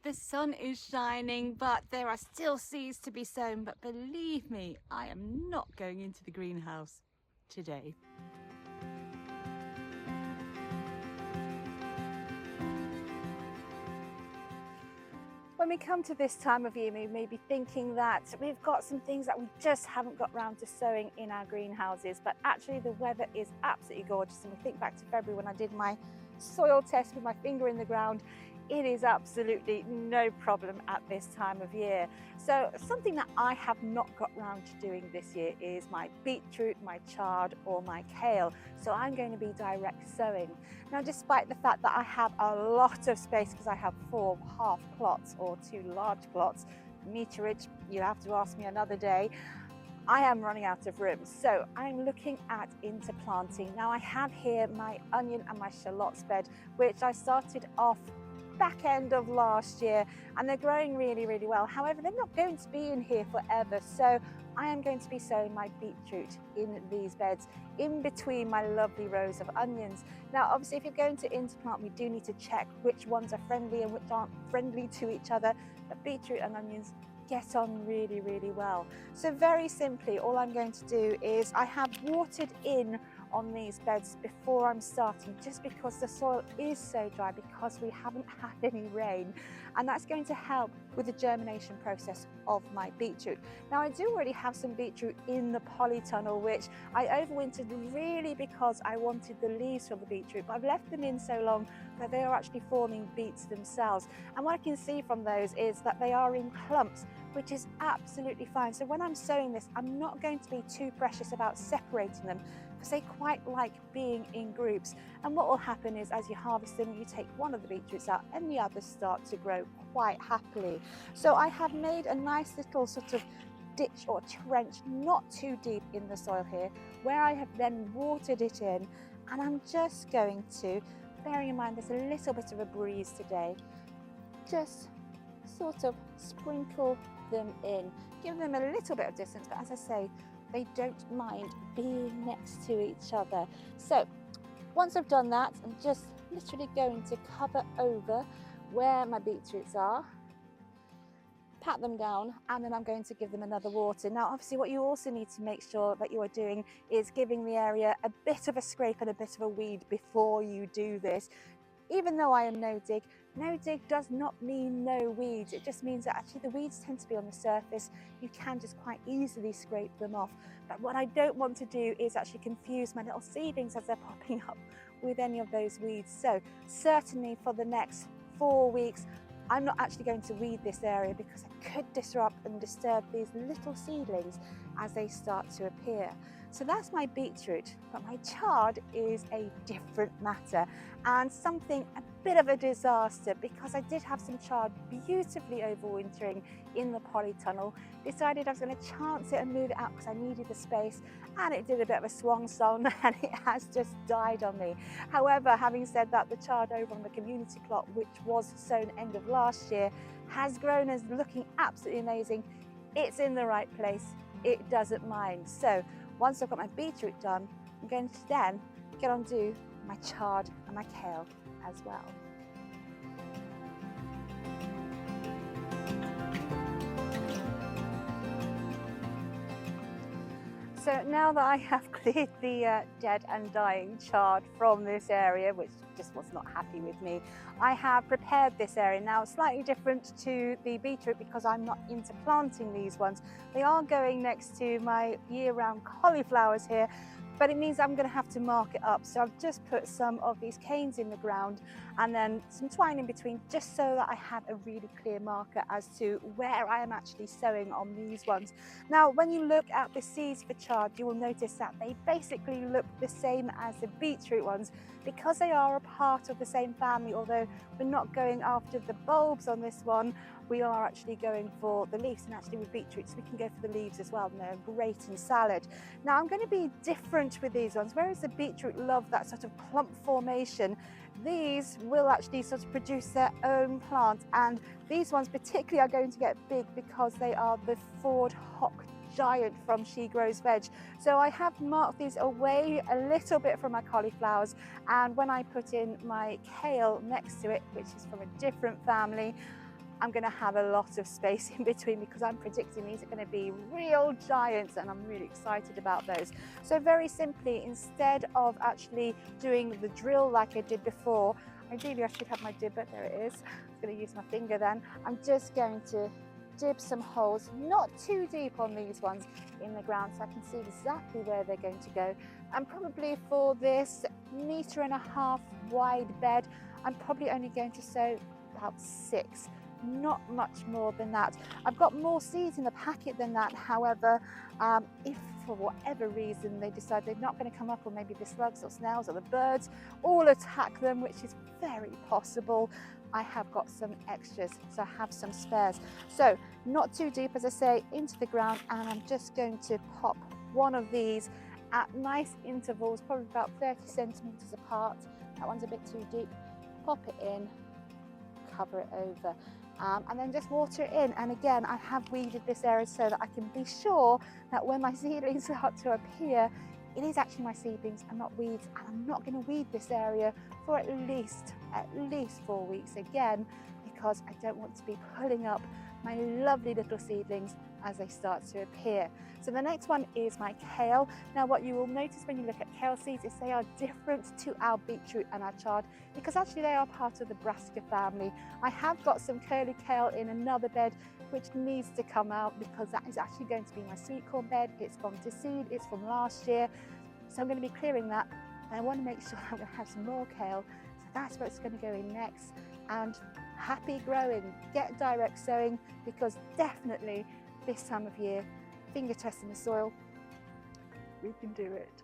The sun is shining, but there are still seeds to be sown. But believe me, I am not going into the greenhouse today. When we come to this time of year, we may be thinking that we've got some things that we just haven't got round to sowing in our greenhouses, but actually the weather is absolutely gorgeous. And we think back to February when I did my soil test with my finger in the ground. It is absolutely no problem at this time of year. So something that I have not got round to doing this year is my beetroot, my chard or my kale. So I'm going to be direct sowing. Now, despite the fact that I have a lot of space because I have 4 half plots or 2 large plots, meterage, you'll have to ask me another day, I am running out of room. So I'm looking at interplanting. Now I have here my onion and my shallots bed, which I started off back end of last year, and they're growing really, really well. However, they're not going to be in here forever. So I am going to be sowing my beetroot in these beds in between my lovely rows of onions. Now, obviously, if you're going to interplant, we do need to check which ones are friendly and which aren't friendly to each other. But beetroot and onions get on really, really well. So very simply, all I'm going to do is I have watered in on these beds before I'm starting, just because the soil is so dry because we haven't had any rain, and that's going to help with the germination process of my beetroot. Now I do already have some beetroot in the polytunnel, which I overwintered really because I wanted the leaves from the beetroot, but I've left them in so long that they are actually forming beets themselves. And what I can see from those is that they are in clumps, which is absolutely fine. So when I'm sowing this, I'm not going to be too precious about separating them because they quite like being in groups. And what will happen is as you harvest them, you take one of the beetroots out and the others start to grow quite happily. So I have made a nice little sort of ditch or trench, not too deep in the soil here, where I have then watered it in. And I'm just going to, bearing in mind there's a little bit of a breeze today, just sort of sprinkle them in, give them a little bit of distance, but as I say, they don't mind being next to each other. So once I've done that, I'm just literally going to cover over where my beetroots are, pat them down, and then I'm going to give them another water. Now obviously what you also need to make sure that you are doing is giving the area a bit of a scrape and a bit of a weed before you do this. Even though I am no dig does not mean no weeds. It just means that actually the weeds tend to be on the surface. You can just quite easily scrape them off. But what I don't want to do is actually confuse my little seedlings as they're popping up with any of those weeds. So certainly for the next 4 weeks, I'm not actually going to weed this area because it could disrupt and disturb these little seedlings as they start to appear. So that's my beetroot, but my chard is a different matter and something a bit of a disaster because I did have some chard beautifully overwintering in the polytunnel. Decided I was going to chance it and move it out because I needed the space, and it did a bit of a swan song and it has just died on me. However, having said that, the chard over on the community plot, which was sown end of last year, has grown and is looking absolutely amazing. It's in the right place, it doesn't mind. So once I've got my beetroot done, I'm going to then get on to my chard and my kale as well. So now that I have cleared the dead and dying chard from this area, which just was not happy with me, I have prepared this area. Now slightly different to the beetroot because I'm not interplanting these ones. They are going next to my year-round cauliflowers here, but it means I'm going to have to mark it up. So I've just put some of these canes in the ground and then some twine in between, just so that I have a really clear marker as to where I am actually sowing on these ones. Now, when you look at the seeds for chard, you will notice that they basically look the same as the beetroot ones because they are a part of the same family. Although we're not going after the bulbs on this one, we are actually going for the leaves, and actually with beetroots we can go for the leaves as well, and they're great in salad. Now I'm going to be different with these ones. Whereas the beetroot love that sort of clump formation, these will actually sort of produce their own plant, and these ones particularly are going to get big because they are the Ford Hock Giant from She Grows Veg. So I have marked these away a little bit from my cauliflowers, and when I put in my kale next to it, which is from a different family, I'm going to have a lot of space in between because I'm predicting these are going to be real giants, and I'm really excited about those. So very simply, instead of actually doing the drill like I did before, ideally I should have my dibber, there it is. I'm going to use my finger then. I'm just going to dib some holes, not too deep on these ones in the ground, so I can see exactly where they're going to go. And probably for this 1.5 meter wide bed, I'm probably only going to sow about 6, not much more than that. I've got more seeds in the packet than that. However, if for whatever reason they decide they're not going to come up, or maybe the slugs or snails or the birds all attack them, which is very possible, I have got some extras, so I have some spares. So not too deep, as I say, into the ground, and I'm just going to pop one of these at nice intervals, probably about 30 centimeters apart. That one's a bit too deep. Pop it in, cover it over, and then just water it in. And again, I have weeded this area so that I can be sure that when my seedlings start to appear, it is actually my seedlings and not weeds. And I'm not going to weed this area for at least 4 weeks again, because I don't want to be pulling up my lovely little seedlings as they start to appear. So the next one is my kale. Now what you will notice when you look at kale seeds is they are different to our beetroot and our chard, because actually they are part of the brassica family. I have got some curly kale in another bed which needs to come out, because that is actually going to be my sweet corn bed. It's gone to seed, it's from last year, so I'm going to be clearing that, and I want to make sure I'm going to have some more kale, so that's what's going to go in next. And happy growing, get direct sowing, because definitely this time of year, finger testing the soil, we can do it.